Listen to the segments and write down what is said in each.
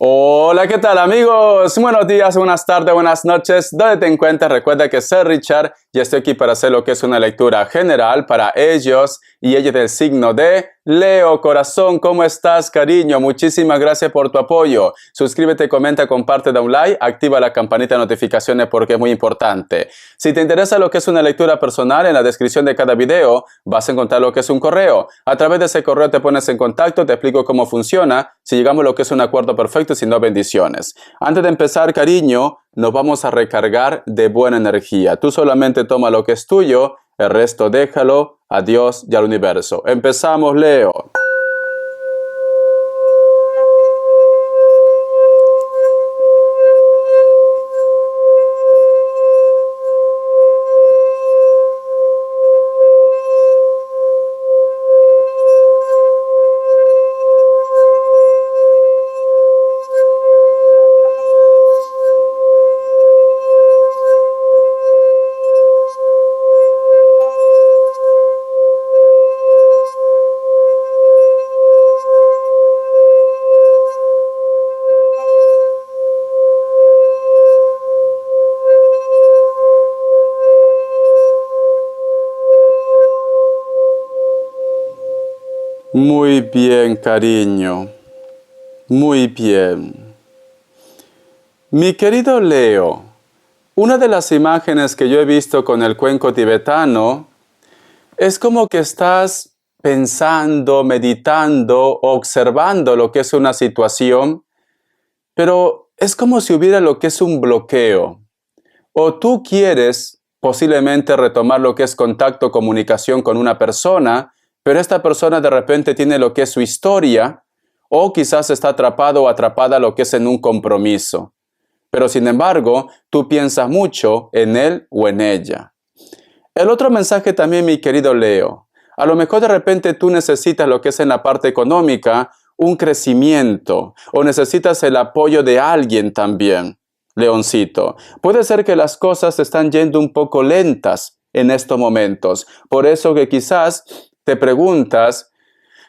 Hola, ¿qué tal amigos? Buenos días, buenas tardes, buenas noches. ¿Dónde te encuentras? Recuerda que soy Richard y estoy aquí para hacer lo que es una lectura general para ellos y ella del signo de Leo. Corazón, ¿cómo estás, cariño? Muchísimas gracias por tu apoyo. Suscríbete, comenta, comparte, da un like, activa la campanita de notificaciones porque es muy importante. Si te interesa lo que es una lectura personal, en la descripción de cada video vas a encontrar lo que es un correo. A través de ese correo te pones en contacto, te explico cómo funciona, si llegamos a lo que es un acuerdo perfecto, si no, bendiciones. Antes de empezar, cariño, nos vamos a recargar de buena energía. Tú solamente toma lo que es tuyo, el resto déjalo a Dios y al universo. Empezamos, Leo. Muy bien, cariño. Muy bien. Mi querido Leo, una de las imágenes que yo he visto con el cuenco tibetano es como que estás pensando, meditando, observando lo que es una situación, pero es como si hubiera lo que es un bloqueo. O tú quieres posiblemente retomar lo que es contacto, comunicación con una persona, pero esta persona de repente tiene lo que es su historia, o quizás está atrapado o atrapada lo que es en un compromiso. Pero sin embargo, tú piensas mucho en él o en ella. El otro mensaje también, mi querido Leo, a lo mejor de repente tú necesitas lo que es en la parte económica, un crecimiento, o necesitas el apoyo de alguien también, Leoncito. Puede ser que las cosas están yendo un poco lentas en estos momentos, por eso que quizás te preguntas,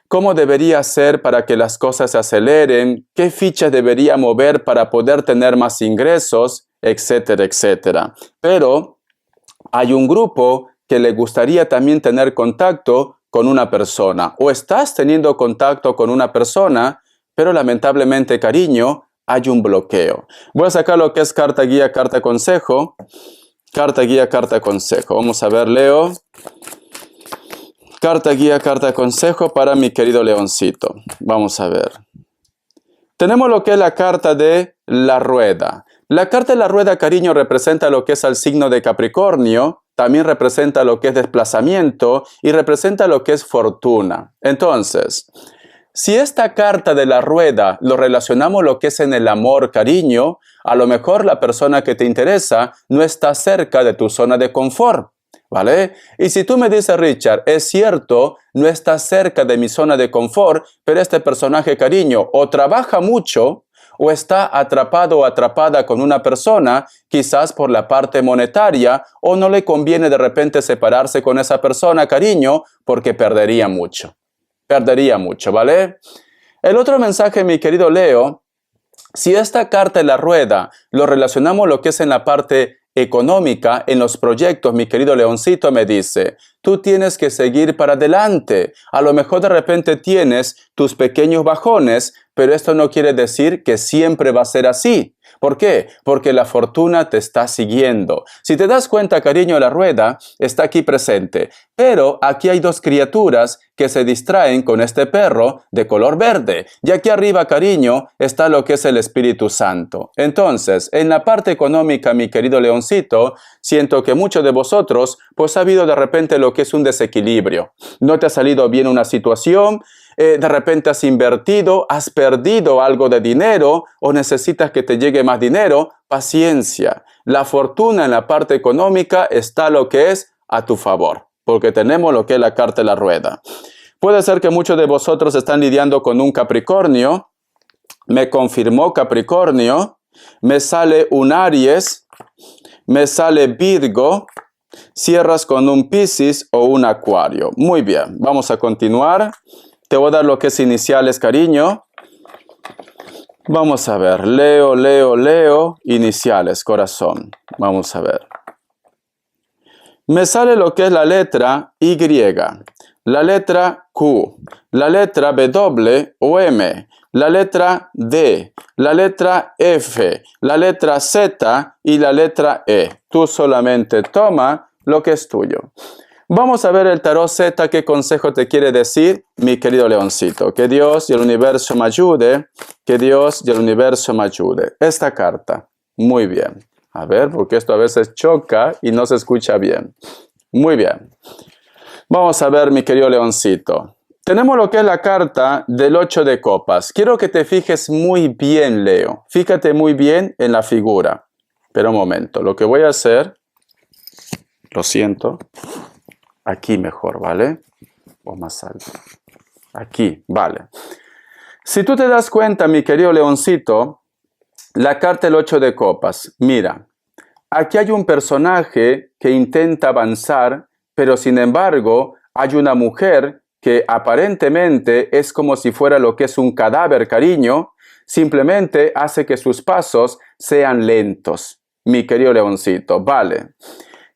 ¿cómo debería ser para que las cosas se aceleren? ¿Qué fichas debería mover para poder tener más ingresos? Etcétera, etcétera. Pero hay un grupo que le gustaría también tener contacto con una persona. O estás teniendo contacto con una persona, pero lamentablemente, cariño, hay un bloqueo. Voy a sacar lo que es carta guía, carta consejo. Carta guía, carta consejo. Vamos a ver, Leo. Carta guía, carta consejo para mi querido Leoncito. Vamos a ver. Tenemos lo que es la carta de la rueda. La carta de la rueda, cariño, representa lo que es al signo de Capricornio, también representa lo que es desplazamiento y representa lo que es fortuna. Entonces, si esta carta de la rueda lo relacionamos lo que es en el amor, cariño, a lo mejor la persona que te interesa no está cerca de tu zona de confort. ¿Vale? Y si tú me dices, Richard, es cierto, no está cerca de mi zona de confort, pero este personaje, cariño, o trabaja mucho, o está atrapado o atrapada con una persona, quizás por la parte monetaria, o no le conviene de repente separarse con esa persona, cariño, porque perdería mucho. Perdería mucho, ¿vale? El otro mensaje, mi querido Leo, si esta carta de la rueda lo relacionamos lo que es en la parte económica, en los proyectos, mi querido Leoncito me dice, tú tienes que seguir para adelante. A lo mejor de repente tienes tus pequeños bajones, pero esto no quiere decir que siempre va a ser así. ¿Por qué? Porque la fortuna te está siguiendo. Si te das cuenta, cariño, la rueda está aquí presente. Pero aquí hay dos criaturas que se distraen con este perro de color verde. Y aquí arriba, cariño, está lo que es el Espíritu Santo. Entonces, en la parte económica, mi querido Leoncito, siento que muchos de vosotros, pues ha habido de repente lo que es un desequilibrio. No te ha salido bien una situación, de repente has invertido, has perdido algo de dinero o necesitas que te llegue más dinero, paciencia. La fortuna en la parte económica está lo que es a tu favor, porque tenemos lo que es la carta de la rueda. Puede ser que muchos de vosotros están lidiando con un Capricornio. Me confirmó Capricornio, me sale un Aries, me sale Virgo, cierras con un Piscis o un Acuario. Muy bien, vamos a continuar. Te voy a dar lo que es iniciales, cariño. Vamos a ver, Leo, iniciales, corazón. Vamos a ver. Me sale lo que es la letra Y, la letra Q, la letra W o M, la letra D, la letra F, la letra Z y la letra E. Tú solamente toma lo que es tuyo. Vamos a ver el tarot Z, qué consejo te quiere decir, mi querido leoncito. Que Dios y el universo me ayude, que Dios y el universo me ayude. Esta carta, muy bien. A ver, porque esto a veces choca y no se escucha bien. Muy bien. Vamos a ver, mi querido leoncito. Tenemos lo que es la carta del 8 de copas. Quiero que te fijes muy bien, Leo. Fíjate muy bien en la figura. Pero un momento, lo que voy a hacer, lo siento, aquí mejor, ¿vale? O más alto. Aquí, vale. Si tú te das cuenta, mi querido leoncito, la carta del 8 de copas, mira, aquí hay un personaje que intenta avanzar, pero sin embargo hay una mujer que aparentemente es como si fuera lo que es un cadáver, cariño, simplemente hace que sus pasos sean lentos, mi querido leoncito, vale.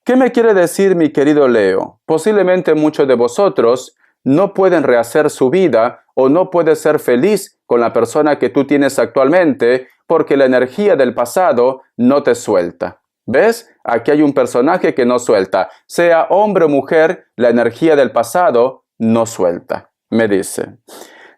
¿Qué me quiere decir mi querido Leo? Posiblemente muchos de vosotros no pueden rehacer su vida o no puedes ser feliz con la persona que tú tienes actualmente porque la energía del pasado no te suelta. ¿Ves? Aquí hay un personaje que no suelta. Sea hombre o mujer, la energía del pasado no suelta, me dice.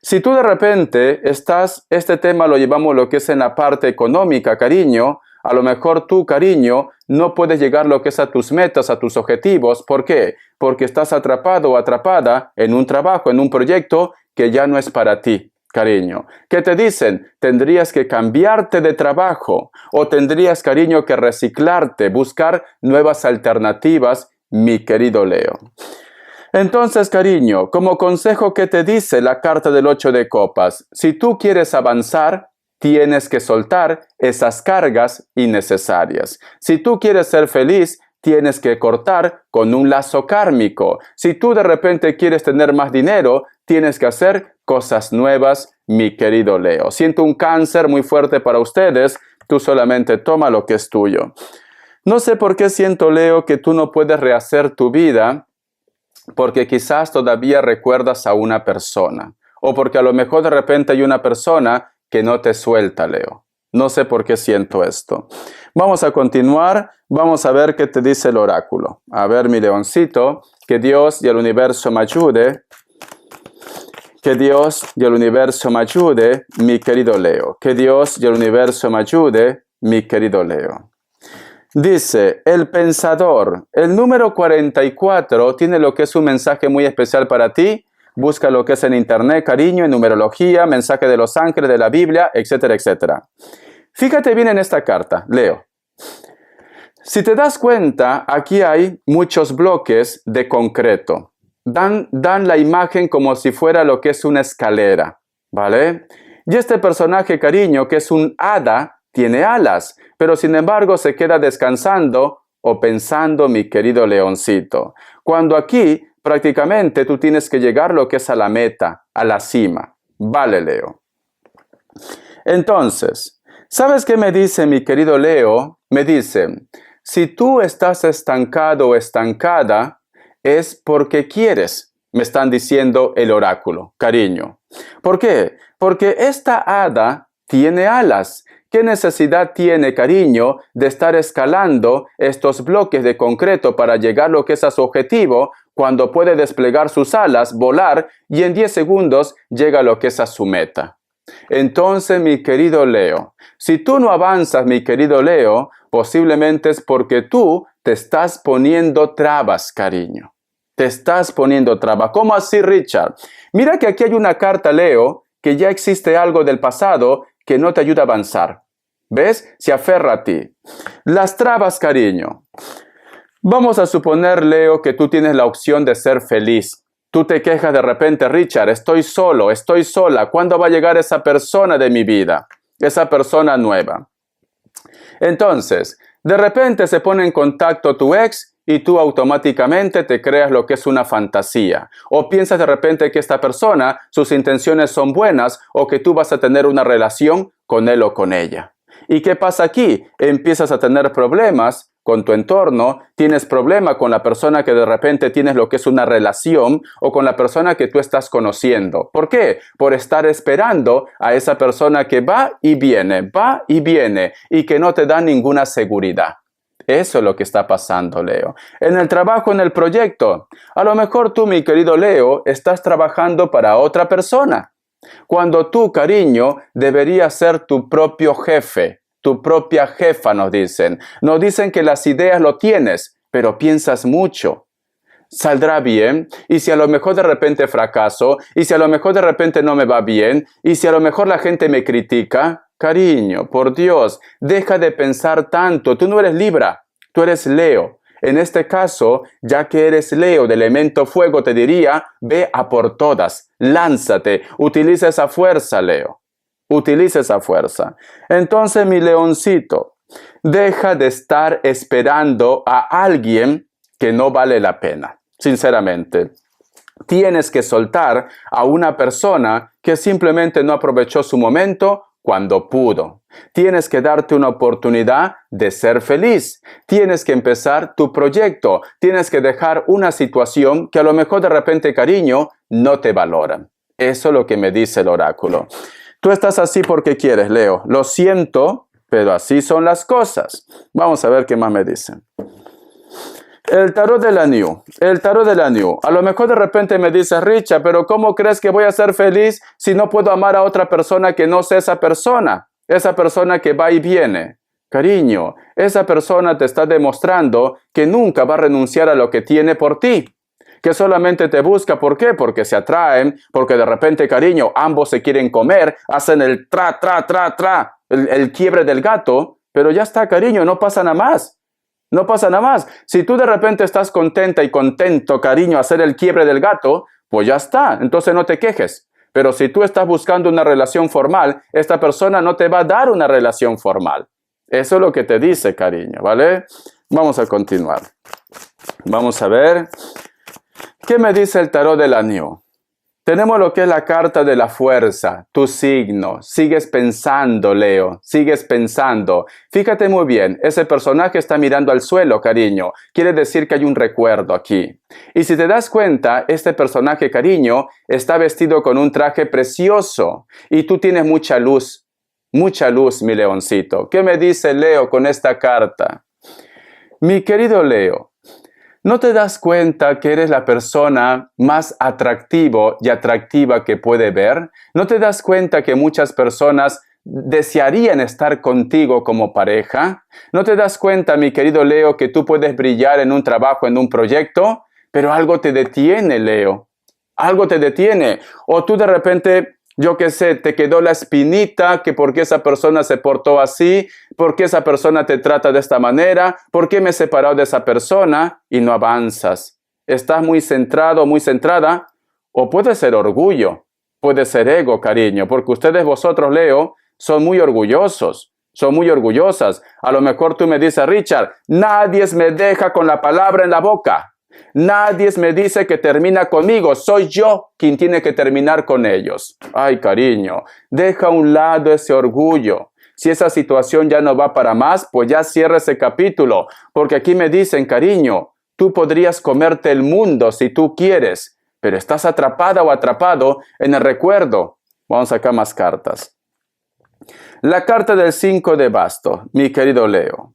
Si tú de repente este tema lo llevamos lo que es en la parte económica, cariño, a lo mejor tú, cariño, no puedes llegar lo que es a tus metas, a tus objetivos. ¿Por qué? Porque estás atrapado o atrapada en un trabajo, en un proyecto que ya no es para ti, cariño. ¿Qué te dicen? Tendrías que cambiarte de trabajo o tendrías, cariño, que reciclarte, buscar nuevas alternativas, mi querido Leo. Entonces, cariño, como consejo, ¿qué te dice la carta del 8 de copas? Si tú quieres avanzar, tienes que soltar esas cargas innecesarias. Si tú quieres ser feliz, tienes que cortar con un lazo kármico. Si tú de repente quieres tener más dinero, tienes que hacer cosas nuevas, mi querido Leo. Siento un cáncer muy fuerte para ustedes, tú solamente toma lo que es tuyo. No sé por qué siento, Leo, que tú no puedes rehacer tu vida, porque quizás todavía recuerdas a una persona, o porque a lo mejor de repente hay una persona que no te suelta, Leo. No sé por qué siento esto. Vamos a continuar, vamos a ver qué te dice el oráculo. A ver, mi leoncito, que Dios y el universo me ayude. Que Dios y el universo me ayude, mi querido Leo. Que Dios y el universo me ayude, mi querido Leo. Dice, el pensador, el número 44 tiene lo que es un mensaje muy especial para ti. Busca lo que es en internet, cariño, en numerología, mensaje de los ángeles, de la Biblia, etcétera, etcétera. Fíjate bien en esta carta, Leo. Si te das cuenta, aquí hay muchos bloques de concreto. Dan la imagen como si fuera lo que es una escalera, ¿vale? Y este personaje, cariño, que es un hada, tiene alas, pero sin embargo se queda descansando o pensando, mi querido leoncito. Cuando aquí prácticamente tú tienes que llegar lo que es a la meta, a la cima. Vale, Leo. Entonces, ¿sabes qué me dice mi querido Leo? Me dice, si tú estás estancado o estancada, es porque quieres, me están diciendo el oráculo, cariño. ¿Por qué? Porque esta hada tiene alas. ¿Qué necesidad tiene, cariño, de estar escalando estos bloques de concreto para llegar lo que es a su objetivo cuando puede desplegar sus alas, volar y en 10 segundos llega lo que es a su meta? Entonces, mi querido Leo, si tú no avanzas, mi querido Leo, posiblemente es porque tú te estás poniendo trabas, cariño. Te estás poniendo trabas. ¿Cómo así, Richard? Mira que aquí hay una carta, Leo, que ya existe algo del pasado que no te ayuda a avanzar. ¿Ves? Se aferra a ti. Las trabas, cariño. Vamos a suponer, Leo, que tú tienes la opción de ser feliz. Tú te quejas de repente, Richard, estoy solo, estoy sola. ¿Cuándo va a llegar esa persona de mi vida? Esa persona nueva. Entonces, de repente se pone en contacto tu ex y tú automáticamente te creas lo que es una fantasía. O piensas de repente que esta persona, sus intenciones son buenas o que tú vas a tener una relación con él o con ella. ¿Y qué pasa aquí? Empiezas a tener problemas con tu entorno, tienes problema con la persona que de repente tienes lo que es una relación o con la persona que tú estás conociendo. ¿Por qué? Por estar esperando a esa persona que va y viene y que no te da ninguna seguridad. Eso es lo que está pasando, Leo. En el trabajo, en el proyecto, a lo mejor tú, mi querido Leo, estás trabajando para otra persona. Cuando tú, cariño, deberías ser tu propio jefe, tu propia jefa, nos dicen. Nos dicen que las ideas lo tienes, pero piensas mucho. ¿Saldrá bien? ¿Y si a lo mejor de repente fracaso? ¿Y si a lo mejor de repente no me va bien? ¿Y si a lo mejor la gente me critica? Cariño, por Dios, deja de pensar tanto. Tú no eres Libra, tú eres Leo. En este caso, ya que eres Leo de elemento fuego, te diría, ve a por todas, lánzate, utiliza esa fuerza, Leo. Utiliza esa fuerza. Entonces, mi leoncito, deja de estar esperando a alguien que no vale la pena. Sinceramente, tienes que soltar a una persona que simplemente no aprovechó su momento cuando pudo. Tienes que darte una oportunidad de ser feliz. Tienes que empezar tu proyecto. Tienes que dejar una situación que a lo mejor de repente, cariño, no te valoran. Eso es lo que me dice el oráculo. Tú estás así porque quieres, Leo. Lo siento, pero así son las cosas. Vamos a ver qué más me dicen. El tarot de la New. El tarot de la New. A lo mejor de repente me dices, Richard, pero ¿cómo crees que voy a ser feliz si no puedo amar a otra persona que no sea esa persona? Esa persona que va y viene. Cariño, esa persona te está demostrando que nunca va a renunciar a lo que tiene por ti. Que solamente te busca, ¿por qué? Porque se atraen, porque de repente, cariño, ambos se quieren comer, hacen el el quiebre del gato, pero ya está, cariño, no pasa nada más. No pasa nada más. Si tú de repente estás contenta y contento, cariño, hacer el quiebre del gato, pues ya está, entonces no te quejes. Pero si tú estás buscando una relación formal, esta persona no te va a dar una relación formal. Eso es lo que te dice, cariño, ¿vale? Vamos a continuar. Vamos a ver. ¿Qué me dice el tarot de la New? Tenemos lo que es la carta de la fuerza, tu signo. Sigues pensando, Leo, sigues pensando. Fíjate muy bien, ese personaje está mirando al suelo, cariño. Quiere decir que hay un recuerdo aquí. Y si te das cuenta, este personaje, cariño, está vestido con un traje precioso. Y tú tienes mucha luz, mi leoncito. ¿Qué me dice Leo con esta carta? Mi querido Leo, ¿no te das cuenta que eres la persona más atractivo y atractiva que puede ver? ¿No te das cuenta que muchas personas desearían estar contigo como pareja? ¿No te das cuenta, mi querido Leo, que tú puedes brillar en un trabajo, en un proyecto? Pero algo te detiene, Leo. Algo te detiene. O tú de repente, yo qué sé, te quedó la espinita que por qué esa persona se portó así, por qué esa persona te trata de esta manera, por qué me he separado de esa persona y no avanzas. Estás muy centrado, muy centrada, o puede ser orgullo, puede ser ego, cariño, porque ustedes, vosotros, Leo, son muy orgullosos, son muy orgullosas. A lo mejor tú me dices, Richard, nadie me deja con la palabra en la boca. Nadie me dice que termina conmigo, soy yo quien tiene que terminar con ellos. Ay, cariño, deja a un lado ese orgullo. Si esa situación ya no va para más, pues ya cierra ese capítulo. Porque aquí me dicen, cariño, tú podrías comerte el mundo si tú quieres, pero estás atrapada o atrapado en el recuerdo. Vamos a sacar más cartas. La carta del 5 de bastos, mi querido Leo.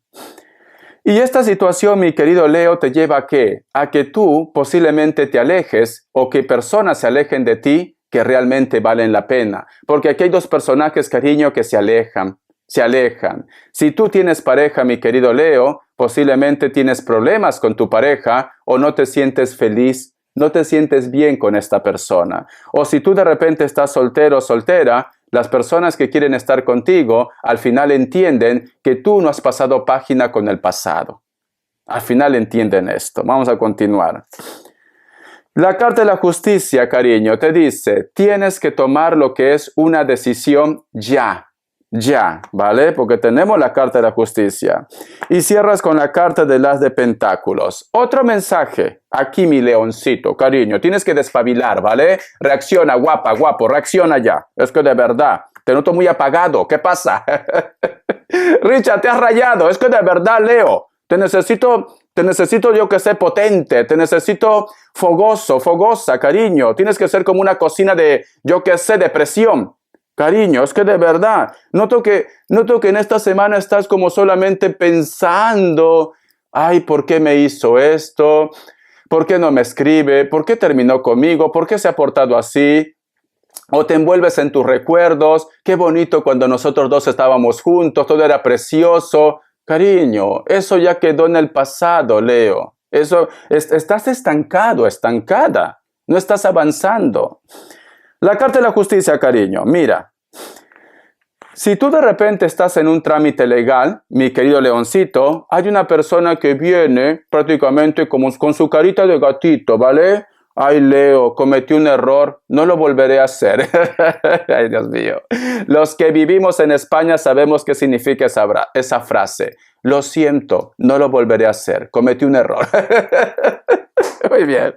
Y esta situación, mi querido Leo, te lleva ¿a qué? A que tú posiblemente te alejes o que personas se alejen de ti que realmente valen la pena. Porque aquí hay dos personajes, cariño, que se alejan. Si tú tienes pareja, mi querido Leo, posiblemente tienes problemas con tu pareja o no te sientes feliz, no te sientes bien con esta persona. O si tú de repente estás soltero o soltera, las personas que quieren estar contigo al final entienden que tú no has pasado página con el pasado. Al final entienden esto. Vamos a continuar. La carta de la justicia, cariño, te dice, tienes que tomar lo que es una decisión ya, ¿vale? Porque tenemos la carta de la justicia. Y cierras con la carta del as de pentáculos. Otro mensaje. Aquí, mi leoncito, cariño, tienes que despabilar, ¿vale? Reacciona, guapa, guapo, reacciona ya. Es que de verdad, Te noto muy apagado. ¿Qué pasa? Richard, te has rayado. Es que de verdad, Leo, te necesito yo que sé potente. Te necesito fogoso, fogosa, cariño. Tienes que ser como una cocina de, yo que sé, de presión. Cariño, es que de verdad, noto que en esta semana estás como solamente pensando, ay, ¿por qué me hizo esto? ¿Por qué no me escribe? ¿Por qué terminó conmigo? ¿Por qué se ha portado así? O te envuelves en tus recuerdos. Qué bonito cuando nosotros dos estábamos juntos, todo era precioso. Cariño, eso ya quedó en el pasado, Leo. Estás estancado, estancada. No estás avanzando. La Carta de la Justicia, cariño, mira. Si tú de repente estás en un trámite legal, mi querido Leoncito, hay una persona que viene prácticamente como con su carita de gatito, ¿vale? Ay, Leo, cometí un error, no lo volveré a hacer. Ay, Dios mío. Los que vivimos en España sabemos qué significa esa frase. Lo siento, no lo volveré a hacer, cometí un error. Muy bien.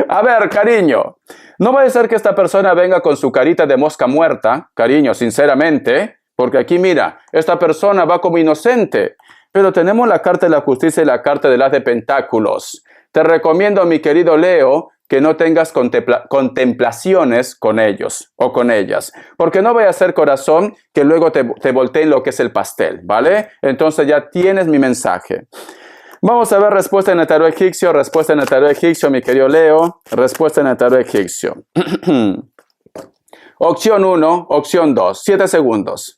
A ver, cariño, no va a ser que esta persona venga con su carita de mosca muerta, cariño, sinceramente, porque aquí mira, esta persona va como inocente, pero tenemos la Carta de la Justicia y la Carta del As de Pentáculos. Te recomiendo, mi querido Leo, que no tengas contemplaciones con ellos o con ellas, porque no vaya a ser, corazón, que luego te volteen lo que es el pastel, ¿vale? Entonces ya tienes mi mensaje. Vamos a ver respuesta en el tarot egipcio, mi querido Leo, respuesta en el tarot egipcio. Opción 1, opción 2, 7 segundos.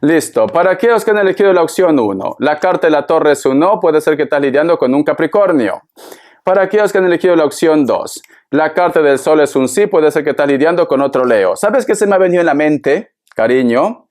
Listo, para aquellos que han elegido la opción 1, la carta de la torre es un no, puede ser que estás lidiando con un Capricornio. Para aquellos que han elegido la opción 2, la carta del sol es un sí, puede ser que estás lidiando con otro Leo. ¿Sabes qué se me ha venido en la mente, cariño?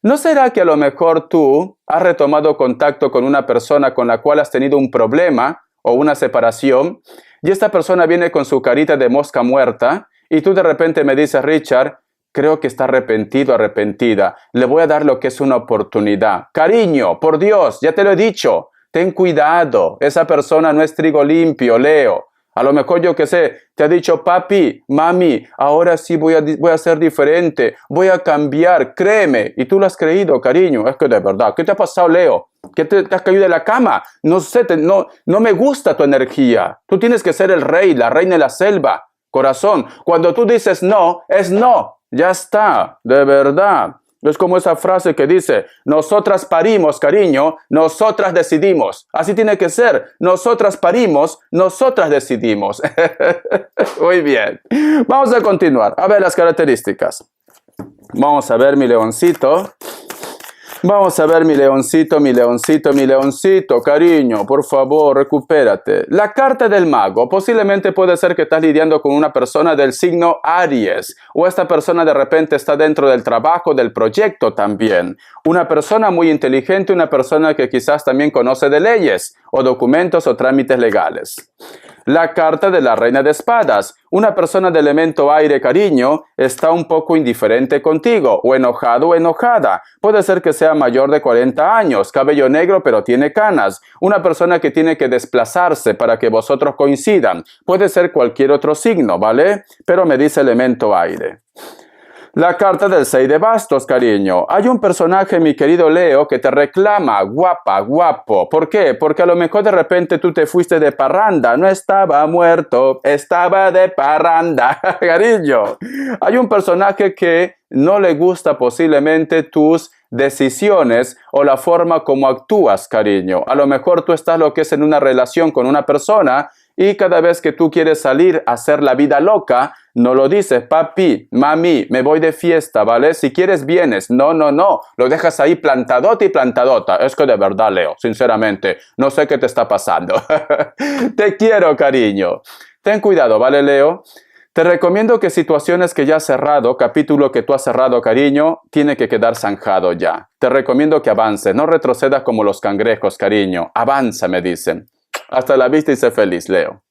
¿No será que a lo mejor tú has retomado contacto con una persona con la cual has tenido un problema o una separación y esta persona viene con su carita de mosca muerta y tú de repente me dices, Richard, creo que está arrepentido, arrepentida. Le voy a dar lo que es una oportunidad. Cariño, por Dios, ya te lo he dicho. Ten cuidado. Esa persona no es trigo limpio, Leo. A lo mejor, yo qué sé, te ha dicho, papi, mami, ahora sí voy a ser diferente. Voy a cambiar, créeme. Y tú lo has creído, cariño. Es que de verdad, ¿qué te ha pasado, Leo? ¿Qué te has caído de la cama? No sé, no me gusta tu energía. Tú tienes que ser el rey, la reina de la selva. Corazón, cuando tú dices no, es no. Ya está, de verdad. Es como esa frase que dice, nosotras parimos, cariño, nosotras decidimos. Así tiene que ser. Nosotras parimos, nosotras decidimos. Muy bien. Vamos a continuar. A ver las características. Vamos a ver mi leoncito. Vamos a ver mi leoncito, cariño, por favor, recupérate. La carta del mago, posiblemente puede ser que estás lidiando con una persona del signo Aries, o esta persona de repente está dentro del trabajo, del proyecto también. Una persona muy inteligente, una persona que quizás también conoce de leyes, o documentos o trámites legales. La carta de la reina de espadas. Una persona de elemento aire, cariño, está un poco indiferente contigo, o enojado o enojada. Puede ser que sea mayor de 40 años, cabello negro pero tiene canas. Una persona que tiene que desplazarse para que vosotros coincidan. Puede ser cualquier otro signo, ¿vale? Pero me dice elemento aire. La carta del 6 de bastos, cariño. Hay un personaje, mi querido Leo, que te reclama, guapa, guapo. ¿Por qué? Porque a lo mejor de repente tú te fuiste de parranda. No estaba muerto, estaba de parranda, cariño. Hay un personaje que no le gusta posiblemente tus decisiones o la forma como actúas, cariño. A lo mejor tú estás lo que es en una relación con una persona y cada vez que tú quieres salir a hacer la vida loca, no lo dices, papi, mami, me voy de fiesta, ¿vale? Si quieres vienes. No, lo dejas ahí plantadote y plantadota. Es que de verdad, Leo, sinceramente, no sé qué te está pasando. Te quiero, cariño. Ten cuidado, ¿vale, Leo? Te recomiendo que situaciones que ya has cerrado, capítulo que tú has cerrado, cariño, tiene que quedar zanjado ya. Te recomiendo que avances, no retrocedas como los cangrejos, cariño. Avanza, me dicen. Hasta la vista y sé feliz, Leo.